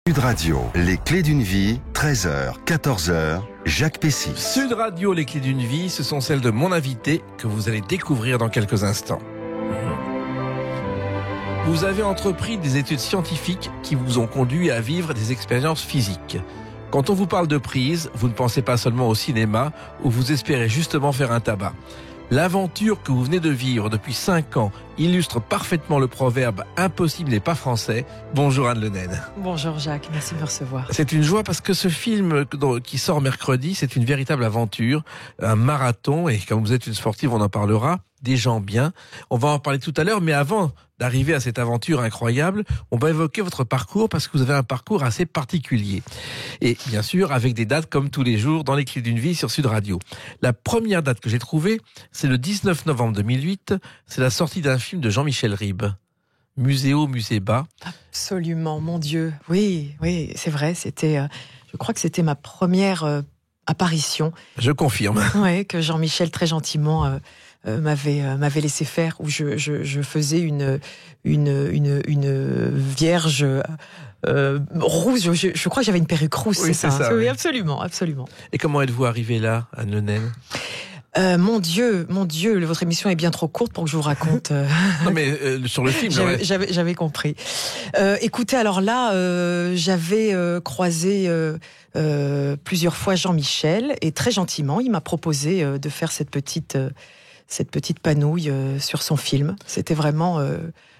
Sud Radio, les clés d'une vie, 13h, 14h, Jacques Pessy. Sud Radio, les clés d'une vie, ce sont celles de mon invité que vous allez découvrir dans quelques instants. Vous avez entrepris des études scientifiques qui vous ont conduit à vivre des expériences physiques. Quand on vous parle de prise, vous ne pensez pas seulement au cinéma où vous espérez justement faire un tabac. L'aventure que vous venez de vivre depuis 5 ans illustre parfaitement le proverbe « Impossible n'est pas français ». Bonjour Anne Le Naine. Bonjour Jacques, merci de me recevoir. C'est une joie parce que ce film qui sort mercredi, c'est une véritable aventure, un marathon, et comme vous êtes une sportive, on en parlera, des gens bien. On va en parler tout à l'heure, mais avant d'arriver à cette aventure incroyable, on va évoquer votre parcours parce que vous avez un parcours assez particulier. Et bien sûr, avec des dates comme tous les jours dans les clés d'une vie sur Sud Radio. La première date que j'ai trouvée, c'est le 19 novembre 2008, c'est la sortie d'un film de Jean-Michel Ribes. Musée haut, musée bas. Absolument, mon Dieu. Oui, c'est vrai. C'était, je crois que c'était ma première apparition. Je confirme. Oui, que Jean-Michel très gentiment m'avait laissé faire, où je faisais une vierge rousse. Je crois que j'avais une perruque rousse, oui, c'est ça. Oui, oui, absolument. Et comment êtes-vous arrivé là, Anne Le Naine ? Mon Dieu, votre émission est bien trop courte pour que je vous raconte. Non mais sur le film, j'avais compris. Écoutez, alors là, j'avais croisé plusieurs fois Jean-Michel et très gentiment, il m'a proposé de faire cette petite panouille sur son film. C'était vraiment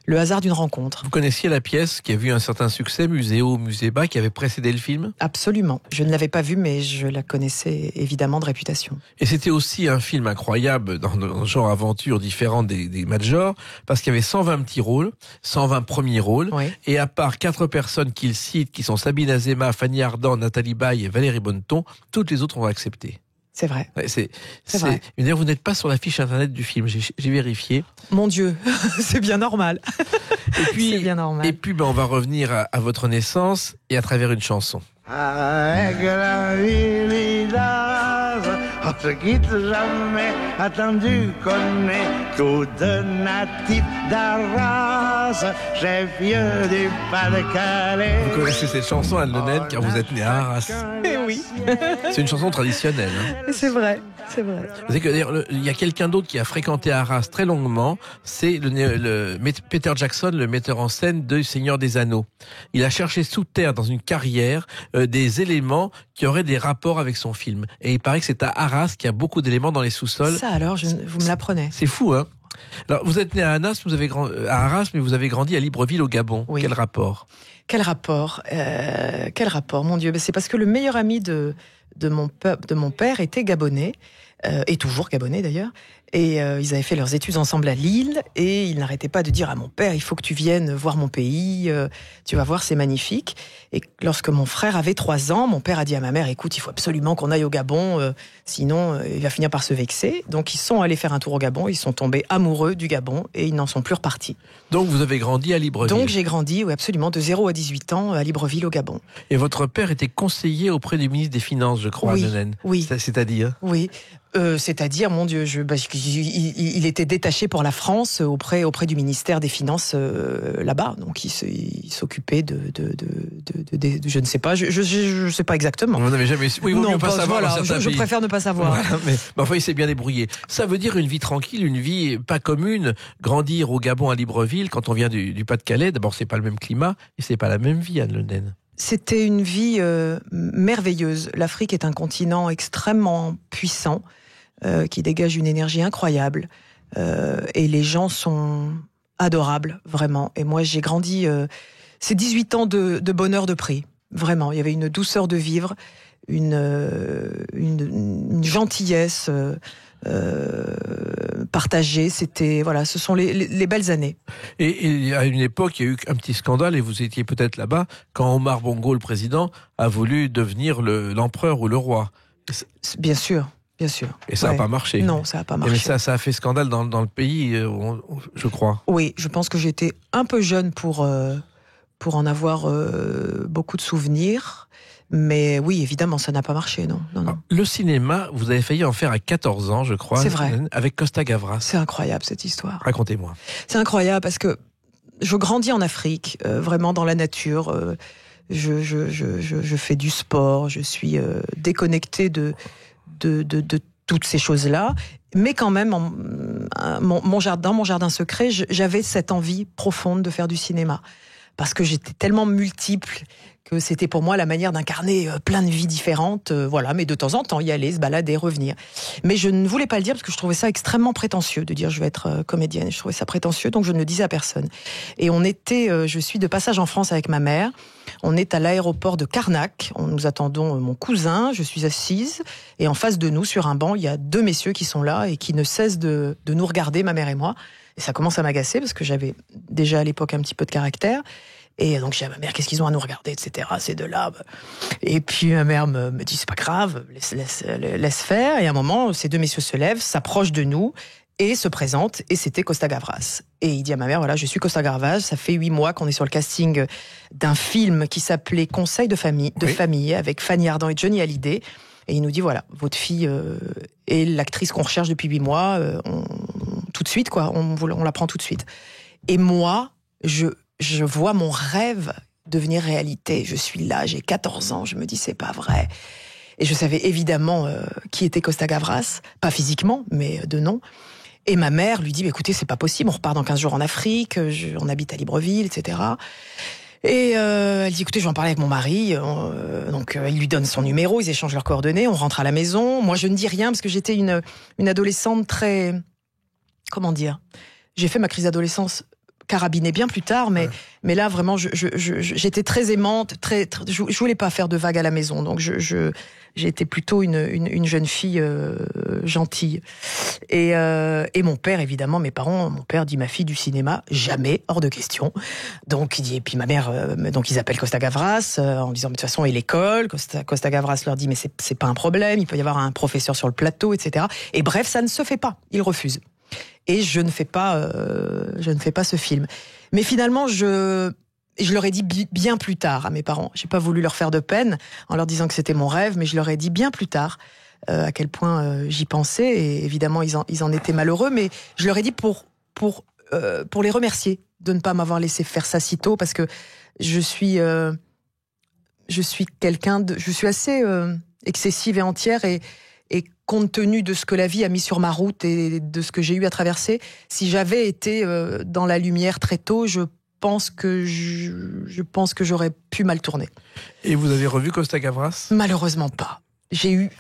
le hasard d'une rencontre. Vous connaissiez la pièce qui a vu un certain succès, Musée haut, musée bas, qui avait précédé le film ? Absolument. Je ne l'avais pas vue, mais je la connaissais évidemment de réputation. Et c'était aussi un film incroyable dans le genre aventure différente des majors, parce qu'il y avait 120 petits rôles, 120 premiers rôles, Oui. Et à part 4 personnes qu'il cite, qui sont Sabine Azéma, Fanny Ardant, Nathalie Baye et Valérie Bonneton, toutes les autres ont accepté. C'est vrai. Ouais, c'est vrai. D'ailleurs, vous n'êtes pas sur la fiche internet du film, j'ai vérifié. Mon Dieu, c'est bien normal. Et puis, c'est bien normal. Et puis on va revenir à votre naissance et à travers une chanson. Avec la vie village, on se quitte jamais, attendu qu'on est tous deux natifs d'Arras, chef vieux du Pas-de-Calais. Vous connaissez cette chanson, Anne Le Naine, car vous êtes né à Arras. Eh oui. C'est une chanson traditionnelle. Hein. C'est vrai. Vous savez que d'ailleurs, il y a quelqu'un d'autre qui a fréquenté Arras très longuement, c'est Peter Jackson, le metteur en scène de Seigneur des Anneaux. Il a cherché sous terre, dans une carrière, des éléments qui auraient des rapports avec son film. Et il paraît que c'est à Arras qu'il y a beaucoup d'éléments dans les sous-sols. Ça alors, vous me l'apprenez. C'est fou, hein ? Alors, vous êtes né à Arras, mais vous avez grandi à Libreville au Gabon. Oui. Quel rapport ? Quel rapport, mon Dieu. C'est parce que le meilleur ami de mon père était gabonais, et toujours gabonais d'ailleurs. Et ils avaient fait leurs études ensemble à Lille, et il n'arrêtait pas de dire à mon père, il faut que tu viennes voir mon pays, tu vas voir, c'est magnifique. Et lorsque mon frère avait 3 ans, mon père a dit à ma mère, écoute, il faut absolument qu'on aille au Gabon, sinon il va finir par se vexer. Donc ils sont allés faire un tour au Gabon, ils sont tombés amoureux du Gabon, et ils n'en sont plus repartis. Donc vous avez grandi à Libreville. Donc j'ai grandi, oui absolument, de 0 à 18 ans à Libreville au Gabon. Et votre père était conseiller auprès du ministre des Finances, je crois, Oui, Anne Le Naine. oui. C'est-à-dire ? Oui. C'est-à-dire, mon Dieu, il était détaché pour la France auprès du ministère des Finances là-bas. Donc, il s'occupait de je ne sais pas, je sais pas exactement. Vous n'avez jamais su. Oui, non, pas savoir. Voilà, je préfère ne pas savoir. Voilà, mais enfin, il s'est bien débrouillé. Ça veut dire une vie tranquille, une vie pas commune. Grandir au Gabon à Libreville, quand on vient du Pas-de-Calais, d'abord, c'est pas le même climat et c'est pas la même vie, Anne Le Naine. C'était une vie merveilleuse. L'Afrique est un continent extrêmement puissant. Qui dégage une énergie incroyable. Et les gens sont adorables, vraiment. Et moi, j'ai grandi... c'est 18 ans de bonheur de prix, vraiment. Il y avait une douceur de vivre, une gentillesse partagée. C'était... Voilà, ce sont les belles années. Et à une époque, il y a eu un petit scandale, et vous étiez peut-être là-bas, quand Omar Bongo, le président, a voulu devenir l'empereur ou le roi. Bien sûr. Bien sûr. Et ça n'a pas marché. Non, ça n'a pas marché. Mais ça a fait scandale dans le pays, je crois. Oui, je pense que j'étais un peu jeune pour en avoir beaucoup de souvenirs. Mais oui, évidemment, ça n'a pas marché, non. Le cinéma, vous avez failli en faire à 14 ans, je crois. C'est vrai. Avec Costa Gavras. C'est incroyable, cette histoire. Racontez-moi. C'est incroyable parce que je grandis en Afrique, vraiment dans la nature. je fais du sport, je suis déconnectée de toutes ces choses-là. Mais quand même, dans mon jardin secret, j'avais cette envie profonde de faire du cinéma. Parce que j'étais tellement multiple que c'était pour moi la manière d'incarner plein de vies différentes. Voilà, mais de temps en temps, y aller, se balader, revenir. Mais je ne voulais pas le dire parce que je trouvais ça extrêmement prétentieux de dire je vais être comédienne. Je trouvais ça prétentieux, donc je ne le disais à personne. Et je suis de passage en France avec ma mère. On est à l'aéroport de Carnac. Nous attendons mon cousin. Je suis assise. Et en face de nous, sur un banc, il y a 2 messieurs qui sont là et qui ne cessent de nous regarder, ma mère et moi. Et ça commence à m'agacer parce que j'avais déjà à l'époque un petit peu de caractère. Et donc, je dis à ma mère, qu'est-ce qu'ils ont à nous regarder, etc. Ces deux-là. Et puis, ma mère me dit, c'est pas grave, laisse faire. Et à un moment, ces 2 messieurs se lèvent, s'approchent de nous et se présentent. Et c'était Costa Gavras. Et il dit à ma mère, voilà, je suis Costa Gavras. Ça fait 8 mois qu'on est sur le casting d'un film qui s'appelait Conseil de famille avec Fanny Ardant et Johnny Hallyday. Et il nous dit, voilà, votre fille est l'actrice qu'on recherche depuis 8 mois. Tout de suite, quoi. On la prend tout de suite. Et moi, je vois mon rêve devenir réalité. Je suis là, j'ai 14 ans, je me dis c'est pas vrai. Et je savais évidemment qui était Costa Gavras, pas physiquement, mais de nom. Et ma mère lui dit, écoutez, c'est pas possible, on repart dans 15 jours en Afrique, on habite à Libreville, etc. Et elle dit, écoutez, je vais en parler avec mon mari. Donc il lui donne son numéro, ils échangent leurs coordonnées, on rentre à la maison. Moi, je ne dis rien parce que j'étais une adolescente très... Comment dire ? J'ai fait ma crise d'adolescence carabinée bien plus tard, mais là vraiment j'étais très aimante, je voulais pas faire de vagues à la maison, donc j'étais plutôt une jeune fille gentille. Et mon père, évidemment, mon père dit, ma fille du cinéma, jamais, hors de question. Donc il dit, et puis ma mère, donc ils appellent Costa Gavras en disant, mais de toute façon, et l'école, Costa Gavras leur dit, mais c'est pas un problème, il peut y avoir un professeur sur le plateau, etc. Et bref, ça ne se fait pas, ils refusent. Et je ne fais pas ce film. Mais finalement, je leur ai dit bien plus tard à mes parents. J'ai pas voulu leur faire de peine en leur disant que c'était mon rêve, mais je leur ai dit bien plus tard à quel point j'y pensais. Et évidemment, ils en étaient malheureux, mais je leur ai dit pour les remercier de ne pas m'avoir laissé faire ça si tôt, parce que je suis assez excessive et entière et compte tenu de ce que la vie a mis sur ma route et de ce que j'ai eu à traverser, si j'avais été dans la lumière très tôt, je pense que j'aurais pu mal tourner. Et vous avez revu Costa Gavras ? Malheureusement pas.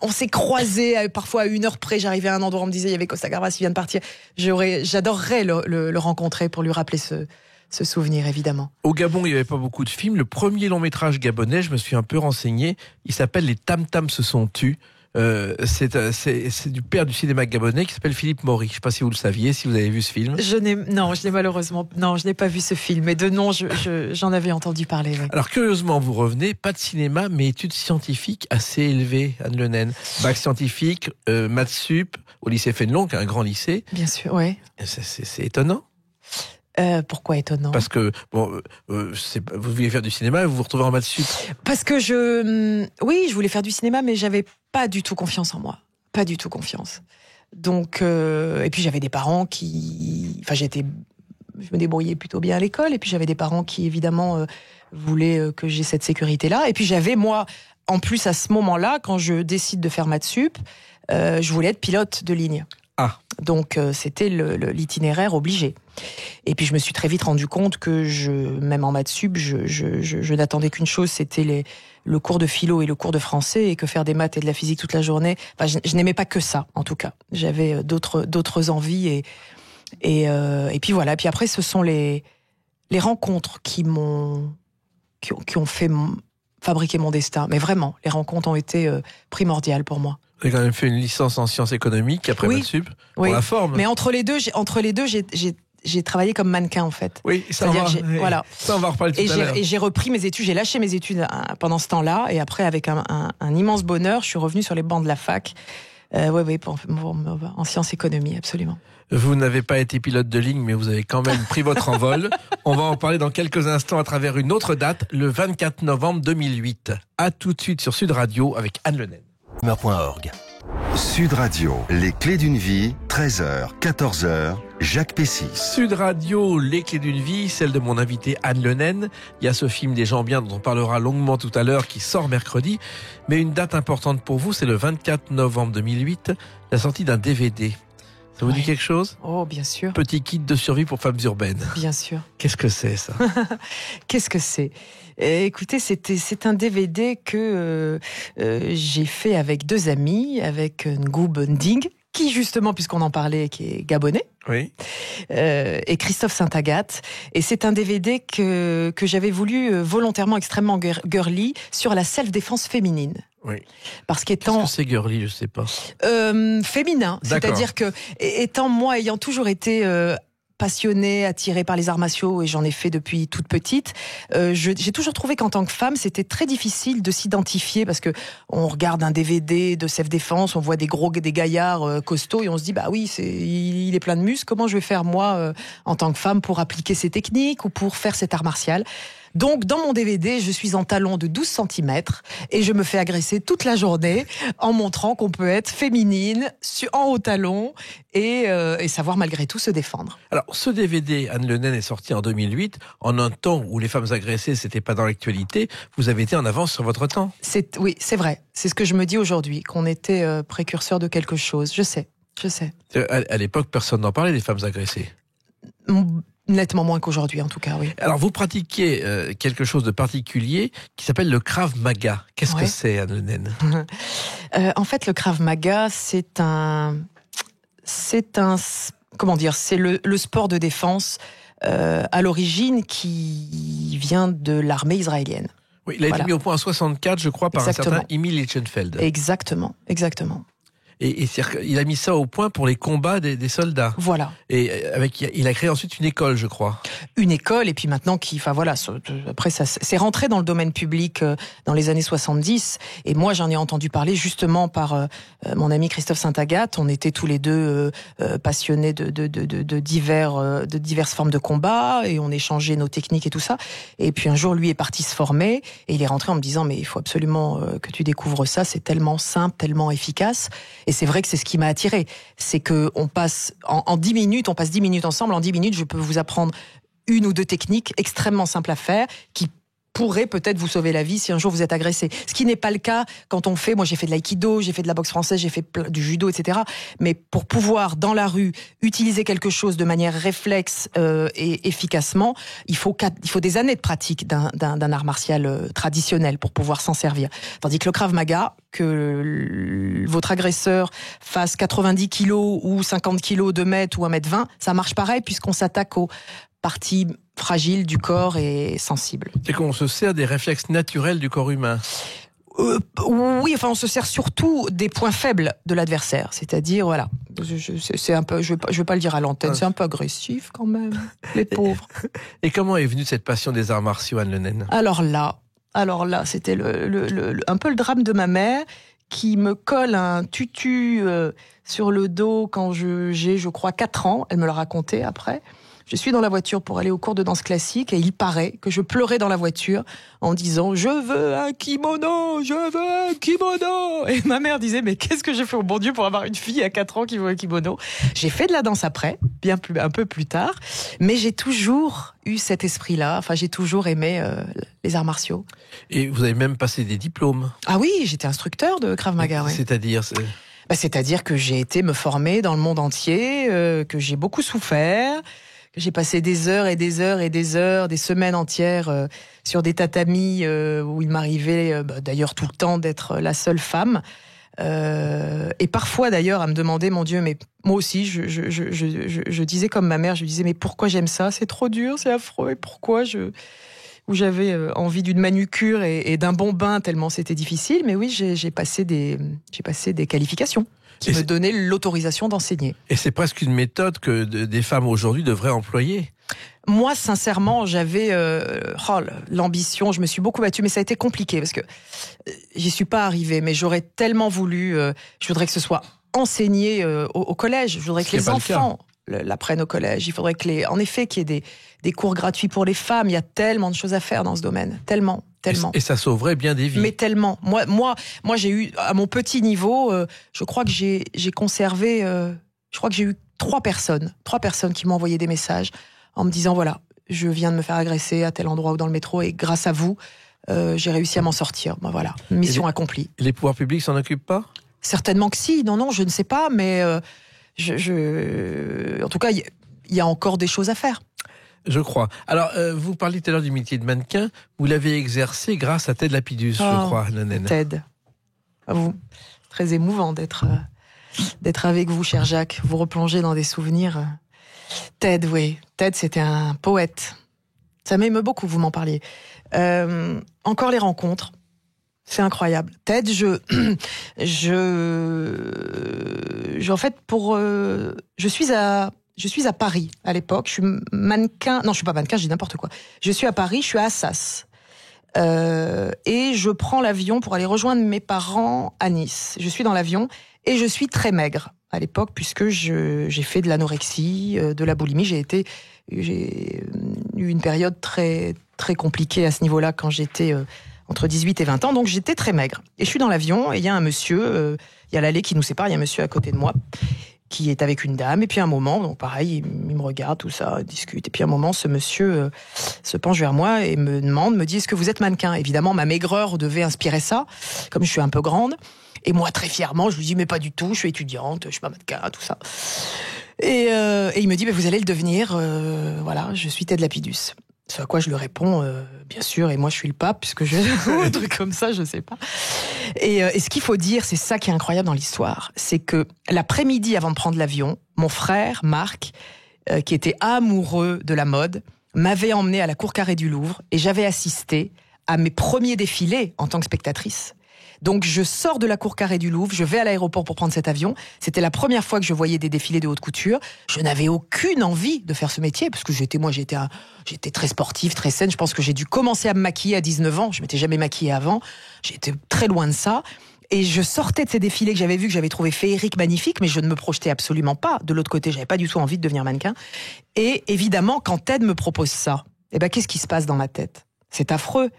On s'est croisés parfois à 1 heure près. J'arrivais à un endroit, on me disait il y avait Costa Gavras, il vient de partir. J'adorerais le rencontrer pour lui rappeler ce souvenir, évidemment. Au Gabon, il n'y avait pas beaucoup de films. Le premier long métrage gabonais, je me suis un peu renseigné, il s'appelle Les Tam Tam se sont tus. C'est du père du cinéma gabonais qui s'appelle Philippe Maury. Je ne sais pas si vous le saviez, si vous avez vu ce film. Je n'ai pas vu ce film, mais de nom, j'en avais entendu parler. Oui. Alors curieusement, vous revenez, pas de cinéma, mais études scientifiques assez élevées, Anne Le Naine. Bac scientifique, maths sup, au lycée Fénelon, qui est un grand lycée. Bien sûr, oui. C'est étonnant. Pourquoi étonnant ? Parce que vous vouliez faire du cinéma et vous vous retrouvez en maths sup. Parce que je voulais faire du cinéma, mais j'avais pas du tout confiance en moi, pas du tout confiance. Donc et puis j'avais des parents je me débrouillais plutôt bien à l'école, et puis j'avais des parents qui évidemment voulaient que j'ai cette sécurité-là. Et puis j'avais moi, en plus à ce moment-là, quand je décide de faire maths sup, je voulais être pilote de ligne. Ah. Donc c'était l'itinéraire obligé. Et puis je me suis très vite rendu compte que même en maths sup, je n'attendais qu'une chose, c'était le cours de philo et le cours de français, et que faire des maths et de la physique toute la journée. Enfin, je n'aimais pas que ça, en tout cas. J'avais d'autres envies et puis voilà. Puis après, ce sont les rencontres qui ont fait fabriquer mon destin. Mais vraiment, les rencontres ont été primordiales pour moi. Vous avez quand même fait une licence en sciences économiques après maths sup, pour la forme. Mais entre les deux, j'ai travaillé comme mannequin, en fait. Oui, ça on va en reparler tout à l'heure. Et j'ai repris mes études, j'ai lâché mes études pendant ce temps-là, et après, avec un immense bonheur, je suis revenue sur les bancs de la fac. En sciences économie, absolument. Vous n'avez pas été pilote de ligne, mais vous avez quand même pris votre envol. On va en parler dans quelques instants à travers une autre date, le 24 novembre 2008. À tout de suite sur Sud Radio avec Anne Le Naine. Sud Radio, les clés d'une vie, 13h, 14h, Jacques Pessis. Sud Radio, les clés d'une vie, celle de mon invité Anne Le Naine. Il y a ce film des gens bien dont on parlera longuement tout à l'heure qui sort mercredi. Mais une date importante pour vous, c'est le 24 novembre 2008, la sortie d'un DVD. Ça vous dit quelque chose ? Oh, bien sûr. Petit kit de survie pour femmes urbaines. Bien sûr. Qu'est-ce que c'est ça ? Qu'est-ce que c'est ? Écoutez, c'est un DVD que j'ai fait avec 2 amis, avec Ngou Bunding, qui justement, puisqu'on en parlait, qui est gabonais. Oui. Et Christophe Saint-Agathe. Et c'est un DVD que j'avais voulu volontairement extrêmement girly sur la self-défense féminine. Oui. Parce qu'étant... Qu'est-ce que c'est girly, je sais pas. Féminin. D'accord. C'est-à-dire que, étant moi, ayant toujours été passionnée, attirée par les arts martiaux, et j'en ai fait depuis toute petite, j'ai toujours trouvé qu'en tant que femme, c'était très difficile de s'identifier, parce que on regarde un DVD de self-défense, on voit des gaillards costauds, et on se dit, bah oui, il est plein de muscles, comment je vais faire moi, en tant que femme, pour appliquer ces techniques, ou pour faire cet art martial ? Donc, dans mon DVD, je suis en talons de 12 cm et je me fais agresser toute la journée en montrant qu'on peut être féminine, en haut talons et savoir malgré tout se défendre. Alors, ce DVD, Anne Le Naine, est sorti en 2008, en un temps où les femmes agressées, c'était pas dans l'actualité. Vous avez été en avance sur votre temps. Oui, c'est vrai. C'est ce que je me dis aujourd'hui, qu'on était précurseur de quelque chose. Je sais. À l'époque, personne n'en parlait des femmes agressées. Nettement moins qu'aujourd'hui, en tout cas, oui. Alors, vous pratiquez quelque chose de particulier qui s'appelle le Krav Maga. Qu'est-ce que c'est, Anne Le Naine ? En fait, le Krav Maga, c'est comment dire, c'est le sport de défense à l'origine qui vient de l'armée israélienne. Oui, il a été mis au point en 64, je crois, par un certain Emil Lichtenfeld. Exactement. Et il a mis ça au point pour les combats des soldats. Voilà. Et il a créé ensuite une école, je crois. Une école, et puis maintenant, après ça, c'est rentré dans le domaine public dans les années 70. Et moi, j'en ai entendu parler justement par mon ami Christophe Saint-Agathe. On était tous les deux passionnés de diverses formes de combat, et on échangeait nos techniques et tout ça. Et puis un jour, lui est parti se former, et il est rentré en me disant, mais il faut absolument que tu découvres ça. C'est tellement simple, tellement efficace. Et c'est vrai que c'est ce qui m'a attirée. C'est que on passe en 10 minutes, on passe 10 minutes ensemble. En 10 minutes, je peux vous apprendre 1 ou 2 techniques extrêmement simples à faire qui pourrait peut-être vous sauver la vie si un jour vous êtes agressé. Ce qui n'est pas le cas quand on fait... Moi, j'ai fait de l'aïkido, j'ai fait de la boxe française, j'ai fait du judo, etc. Mais pour pouvoir, dans la rue, utiliser quelque chose de manière réflexe et efficacement, il faut des années de pratique d'un art martial traditionnel pour pouvoir s'en servir. Tandis que le Krav Maga, que votre agresseur fasse 90 kilos ou 50 kilos, 2 mètres ou 1,20 m, ça marche pareil puisqu'on s'attaque aux parties fragiles du corps et sensibles. C'est qu'on se sert des réflexes naturels du corps humain. Oui, enfin, on se sert surtout des points faibles de l'adversaire. C'est-à-dire, voilà, c'est un peu, je veux pas le dire à l'antenne, c'est un peu agressif quand même, les pauvres. Et comment est venue cette passion des arts martiaux, Anne Le Naine ? Alors là, c'était un peu le drame de ma mère, qui me colle un tutu sur le dos quand j'ai, je crois, 4 ans. Elle me l'a raconté après. Je suis dans la voiture pour aller au cours de danse classique, et il paraît que je pleurais dans la voiture en disant « Je veux un kimono, je veux un kimono !» Et ma mère disait « Mais qu'est-ce que j'ai fait au bon Dieu pour avoir une fille à 4 ans qui veut un kimono ?» J'ai fait de la danse après, un peu plus tard, mais j'ai toujours eu cet esprit-là. Enfin, j'ai toujours aimé les arts martiaux. Et vous avez même passé des diplômes. Ah oui, j'étais instructeur de Krav Maga. Ouais. C'est-à-dire que j'ai été me former dans le monde entier, que j'ai beaucoup souffert. J'ai passé des heures et des heures et des heures, des semaines entières sur des tatamis où il m'arrivait, d'ailleurs tout le temps, d'être la seule femme. Et parfois d'ailleurs à me demander, mon Dieu, mais moi aussi, je disais comme ma mère, je disais, mais pourquoi j'aime ça ? C'est trop dur, c'est affreux, et pourquoi où j'avais envie d'une manucure et d'un bon bain tellement c'était difficile. Mais oui, j'ai passé des qualifications qui me donnaient l'autorisation d'enseigner. Et c'est presque une méthode que des femmes aujourd'hui devraient employer. Moi, sincèrement, j'avais l'ambition, je me suis beaucoup battue, mais ça a été compliqué parce que j'y suis pas arrivée, mais j'aurais tellement voulu, je voudrais que ce soit enseigné au collège, je voudrais que les enfants l'apprennent au collège, il faudrait en effet qu'il y ait des cours gratuits pour les femmes, il y a tellement de choses à faire dans ce domaine, tellement. tellement. Et ça sauverait bien des vies. Mais tellement. Moi, j'ai eu, à mon petit niveau, je crois que j'ai conservé, je crois que j'ai eu 3 personnes qui m'ont envoyé des messages en me disant, voilà, je viens de me faire agresser à tel endroit ou dans le métro, et grâce à vous, j'ai réussi à m'en sortir. Ben voilà, mission accomplie. Les pouvoirs publics s'en occupent pas ? Certainement que si. Non, je ne sais pas, mais en tout cas, il y a encore des choses à faire. Je crois. Alors, vous parliez tout à l'heure du métier de mannequin. Vous l'avez exercé grâce à Ted Lapidus, je crois, Anne-Lenen. Ted. Vous, très émouvant d'être avec vous, cher Jacques. Vous replongez dans des souvenirs. Ted, oui. Ted, c'était un poète. Ça m'émeut beaucoup, vous m'en parliez. Encore les rencontres. C'est incroyable. Ted, en fait, je suis à Paris à l'époque. Je suis mannequin. Non, je suis pas mannequin, je dis n'importe quoi. Je suis à Paris, je suis à Assas. Et je prends l'avion pour aller rejoindre mes parents à Nice. Je suis dans l'avion et je suis très maigre à l'époque puisque j'ai fait de l'anorexie, de la boulimie. J'ai eu une période très, très compliquée à ce niveau-là quand j'étais entre 18 et 20 ans. Donc j'étais très maigre. Et je suis dans l'avion et il y a un monsieur, il y a l'allée qui nous sépare, il y a un monsieur à côté de moi qui est avec une dame, et puis à un moment, donc pareil, il me regarde, tout ça, discute, et puis à un moment, ce monsieur se penche vers moi et me dit, est-ce que vous êtes mannequin ? Évidemment, ma maigreur devait inspirer ça, comme je suis un peu grande, et moi, très fièrement, je lui dis, mais pas du tout, je suis étudiante, je suis pas mannequin, tout ça. Et il me dit, vous allez le devenir, voilà, je suis Ted Lapidus. Ce à quoi je lui réponds, bien sûr, et moi je suis le pape, puisque un truc comme ça, je sais pas. Et ce qu'il faut dire, c'est ça qui est incroyable dans l'histoire, c'est que l'après-midi avant de prendre l'avion, mon frère, Marc, qui était amoureux de la mode, m'avait emmené à la Cour Carrée du Louvre, et j'avais assisté à mes premiers défilés en tant que spectatrice. Donc je sors de la Cour Carrée du Louvre, je vais à l'aéroport pour prendre cet avion. C'était la première fois que je voyais des défilés de haute couture. Je n'avais aucune envie de faire ce métier parce que j'étais très sportive, très saine. Je pense que j'ai dû commencer à me maquiller à 19 ans. Je m'étais jamais maquillée avant. J'étais très loin de ça. Et je sortais de ces défilés que j'avais vus, que j'avais trouvé féeriques, magnifiques, mais je ne me projetais absolument pas. De l'autre côté, j'avais pas du tout envie de devenir mannequin. Et évidemment, quand Ted me propose ça, qu'est-ce qui se passe dans ma tête ? C'est affreux,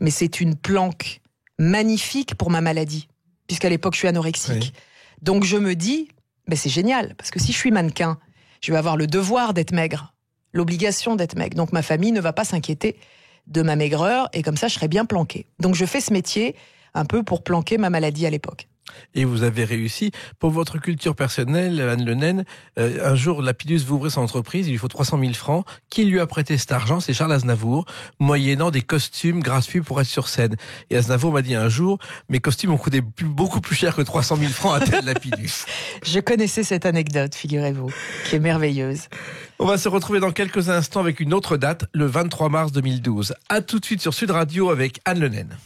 mais c'est une planque magnifique pour ma maladie, puisqu'à l'époque je suis anorexique. Oui. Donc je me dis, c'est génial, parce que si je suis mannequin, je vais avoir le devoir d'être maigre, l'obligation d'être maigre. Donc ma famille ne va pas s'inquiéter de ma maigreur, et comme ça je serai bien planquée. Donc je fais ce métier un peu pour planquer ma maladie à l'époque. Et vous avez réussi. Pour votre culture personnelle, Anne-Lenen, un jour, Lapidus veut ouvrir son entreprise, il lui faut 300 000 francs. Qui lui a prêté cet argent ? C'est Charles Aznavour, moyennant des costumes gratuits pour être sur scène. Et Aznavour m'a dit un jour, mes costumes ont coûté beaucoup plus cher que 300 000 francs à Ted Lapidus. Je connaissais cette anecdote, figurez-vous, qui est merveilleuse. On va se retrouver dans quelques instants avec une autre date, le 23 mars 2012. À tout de suite sur Sud Radio avec Anne-Lenen.